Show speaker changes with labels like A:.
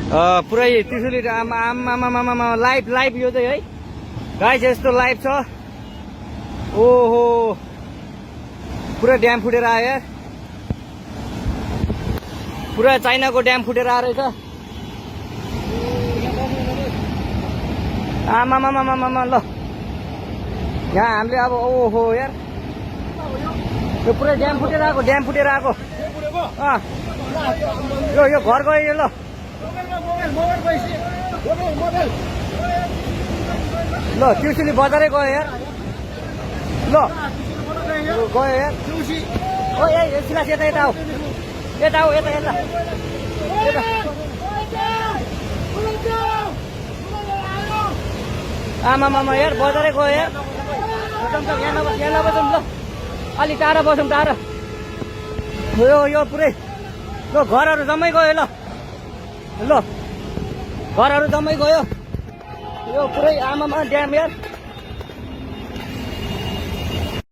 A: पुरै त्रिशुली आमा लाइभ यो चाहिँ है गाइस यस्तो लाइभ छ। ओहो पुरा ड्याम फुटेर आयो यार, पुरा चाइनाको ड्याम फुटेर आएर रहेछ। आमामामामामा ल यहाँ हामीले अब ओहो यार यो पुरै ड्याम फुटेर आएको यो घर गयो यो। ल ल त्रिशुली बजारै गयो यार। ल गयो यार ओ ए सिलास यता आऊ यता आमामामा यार बजारै गयो यार। यहाँ नबसौँ ल अलि टाढा बसौँ टाढा। यो पुरै ल घरहरू जम्मै गयो। ल घरहरू जम्मै गयो यो पुरै आमामा ड्याम यार।